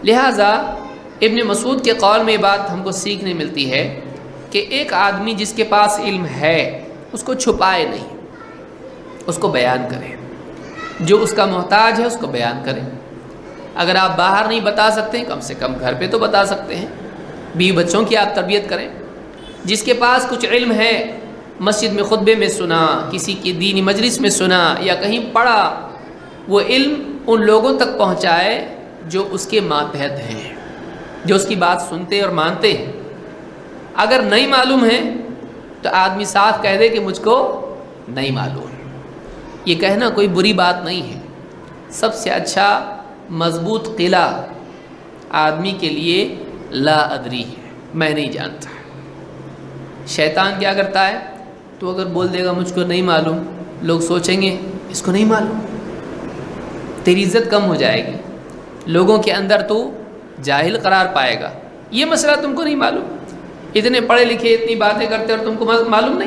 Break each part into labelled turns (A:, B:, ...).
A: لہٰذا ابن مسعود کے قول میں یہ بات ہم کو سیکھنے ملتی ہے کہ ایک آدمی جس کے پاس علم ہے اس کو چھپائے نہیں، اس کو بیان کرے، جو اس کا محتاج ہے اس کو بیان کرے۔ اگر آپ باہر نہیں بتا سکتے کم سے کم گھر پہ تو بتا سکتے ہیں، بیوی بچوں کی آپ تربیت کریں۔ جس کے پاس کچھ علم ہے، مسجد میں خطبے میں سنا، کسی کی دینی مجلس میں سنا یا کہیں پڑھا، وہ علم ان لوگوں تک پہنچائے جو اس کے ماتحت ہیں، جو اس کی بات سنتے اور مانتے ہیں۔ اگر نہیں معلوم ہے تو آدمی صاف کہہ دے کہ مجھ کو نہیں معلوم۔ یہ کہنا کوئی بری بات نہیں ہے۔ سب سے اچھا مضبوط قلعہ آدمی کے لیے لا ادری ہے، میں نہیں جانتا۔ شیطان کیا کرتا ہے؟ تو اگر بول دے گا مجھ کو نہیں معلوم، لوگ سوچیں گے اس کو نہیں معلوم، تیری عزت کم ہو جائے گی، لوگوں کے اندر تو جاہل قرار پائے گا۔ یہ مسئلہ تم کو نہیں معلوم، اتنے پڑھے لکھے اتنی باتیں کرتے اور تم کو معلوم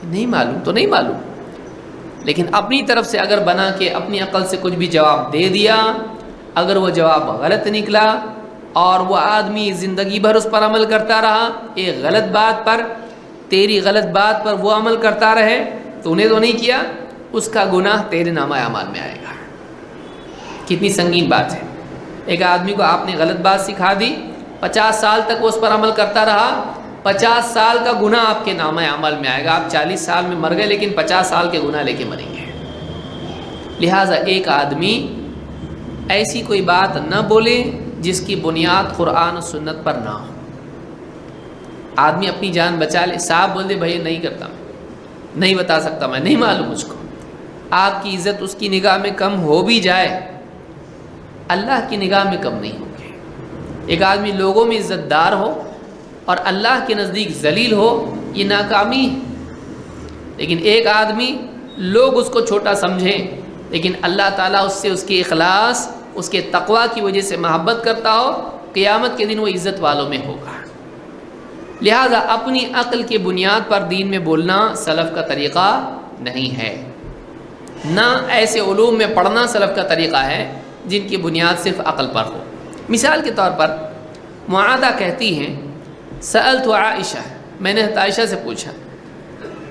A: نہیں معلوم تو نہیں معلوم۔ لیکن اپنی طرف سے اگر بنا کے اپنی عقل سے کچھ بھی جواب دے دیا، اگر وہ جواب غلط نکلا اور وہ آدمی زندگی بھر اس پر عمل کرتا رہا، ایک غلط بات پر، تیری غلط بات پر وہ عمل کرتا رہے، تو نے تو نہیں کیا، اس کا گناہ تیرے نامہ اعمال میں آئے گا۔ کتنی سنگین بات ہے۔ ایک آدمی کو آپ نے غلط بات سکھا دی، 50 سال تک وہ اس پر عمل کرتا رہا، 50 سال کا گناہ آپ کے نامہ عمل میں آئے گا۔ آپ 40 سال میں مر گئے لیکن 50 سال کے گناہ لے کے مریں گے۔ لہٰذا ایک آدمی ایسی کوئی بات نہ بولے جس کی بنیاد قرآن و سنت پر نہ ہو۔ آدمی اپنی جان بچا لے، صاحب بول دے بھائی نہیں کرتا، میں نہیں بتا سکتا، میں نہیں معلوم مجھ کو۔ آپ کی عزت اس کی نگاہ میں کم ہو بھی جائے، اللہ کی نگاہ میں کم نہیں ہوگی۔ ایک آدمی لوگوں میں عزت دار ہو اور اللہ کے نزدیک ذلیل ہو، یہ ناکامی ہے۔ لیکن ایک آدمی لوگ اس کو چھوٹا سمجھیں لیکن اللہ تعالیٰ اس سے اس کے اخلاص، اس کے تقوی کی وجہ سے محبت کرتا ہو، قیامت کے دن وہ عزت والوں میں ہوگا۔ لہذا اپنی عقل کی بنیاد پر دین میں بولنا سلف کا طریقہ نہیں ہے، نہ ایسے علوم میں پڑھنا سلف کا طریقہ ہے جن کی بنیاد صرف عقل پر ہو۔ مثال کے طور پر معاذہ کہتی ہیں سألت عائشہ، میں نے عائشہ سے پوچھا،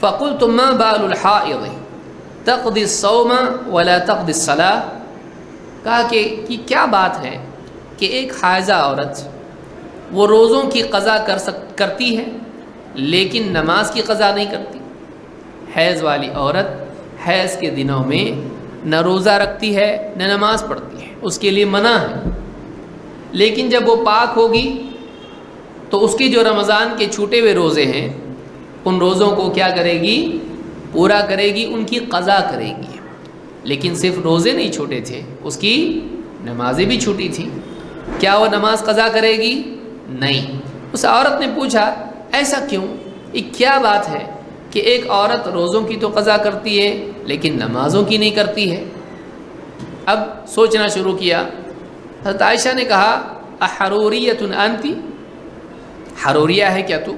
A: فقلت ما بال الحائض تقضی الصوم ولا تقضی الصلاۃ، کہا کہ کیا بات ہے کہ ایک حائضہ عورت وہ روزوں کی قضا کرتی ہے لیکن نماز کی قضا نہیں کرتی۔ حیض والی عورت حیض کے دنوں میں نہ روزہ رکھتی ہے نہ نماز پڑھتی ہے، اس کے لیے منع ہے۔ لیکن جب وہ پاک ہوگی تو اس کے جو رمضان کے چھوٹے ہوئے روزے ہیں ان روزوں کو کیا کرے گی؟ پورا کرے گی، ان کی قضا کرے گی۔ لیکن صرف روزے نہیں چھوٹے تھے، اس کی نمازیں بھی چھوٹی تھیں۔ کیا وہ نماز قضا کرے گی؟ نہیں۔ اس عورت نے پوچھا ایسا کیوں؟ یہ کیا بات ہے کہ ایک عورت روزوں کی تو قضا کرتی ہے لیکن نمازوں کی نہیں کرتی ہے؟ اب سوچنا شروع کیا۔ حضرت عائشہ نے کہا احروریۃ انتی، حروریہ ہے کیا تو؟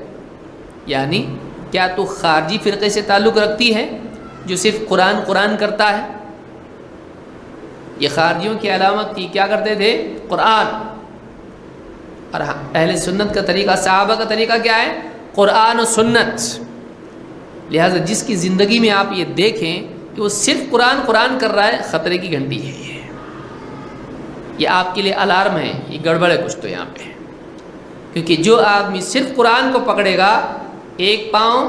A: یعنی کیا تو خارجی فرقے سے تعلق رکھتی ہے جو صرف قرآن کرتا ہے؟ یہ خارجیوں کی علامت تھی، کیا کرتے تھے؟ قرآن۔ اور اہل سنت کا طریقہ، صحابہ کا طریقہ کیا ہے؟ قرآن و سنت۔ لہٰذا جس کی زندگی میں آپ یہ دیکھیں کہ وہ صرف قرآن کر رہا ہے، خطرے کی گھنٹی ہے یہ آپ کے لیے الارم ہے، یہ گڑبڑ ہے کچھ تو یہاں پہ۔ کیونکہ جو آدمی صرف قرآن کو پکڑے گا، ایک پاؤں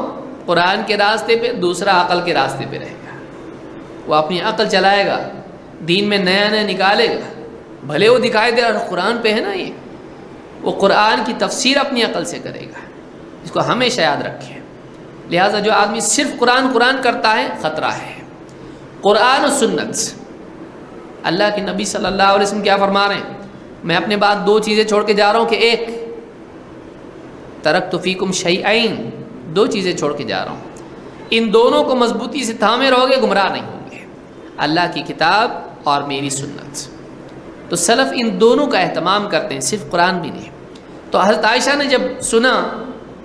A: قرآن کے راستے پہ، دوسرا عقل کے راستے پہ رہے گا۔ وہ اپنی عقل چلائے گا، دین میں نیا نکالے گا، بھلے وہ دکھائی دے اور قرآن پہ ہے نا، یہ وہ قرآن کی تفسیر اپنی عقل سے کرے گا۔ اس کو ہمیشہ یاد رکھیں۔ لہٰذا جو آدمی صرف قرآن کرتا ہے، خطرہ ہے۔ قرآن و سنت، اللہ کے نبی صلی اللہ علیہ وسلم کیا فرما رہے ہیں؟ میں اپنے بعد 2 چیزیں چھوڑ کے جا رہا ہوں کہ ایک ترکت فیکم شیئین، 2 چیزیں چھوڑ کے جا رہا ہوں، ان دونوں کو مضبوطی سے تھامے رہو گے، گمراہ نہیں ہوں گے، اللہ کی کتاب اور میری سنت۔ تو سلف ان دونوں کا اہتمام کرتے ہیں، صرف قرآن بھی نہیں۔ تو حضرت عائشہ نے جب سنا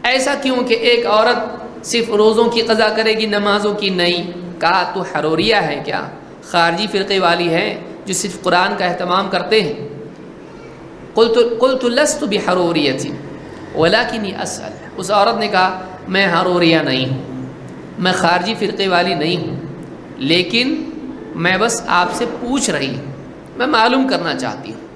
A: ایسا کیوں کہ ایک عورت صرف روزوں کی قضا کرے گی، نمازوں کی نہیں، کہا تو حروریہ ہے کیا؟ خارجی فرقے والی ہے جو صرف قرآن کا اہتمام کرتے ہیں؟ قلت لست بحروریۃ ولکنی اسأل، اس عورت نے کہا میں حروریہ نہیں ہوں، میں خارجی فرقے والی نہیں ہوں، لیکن میں بس آپ سے پوچھ رہی ہوں، میں معلوم کرنا چاہتی ہوں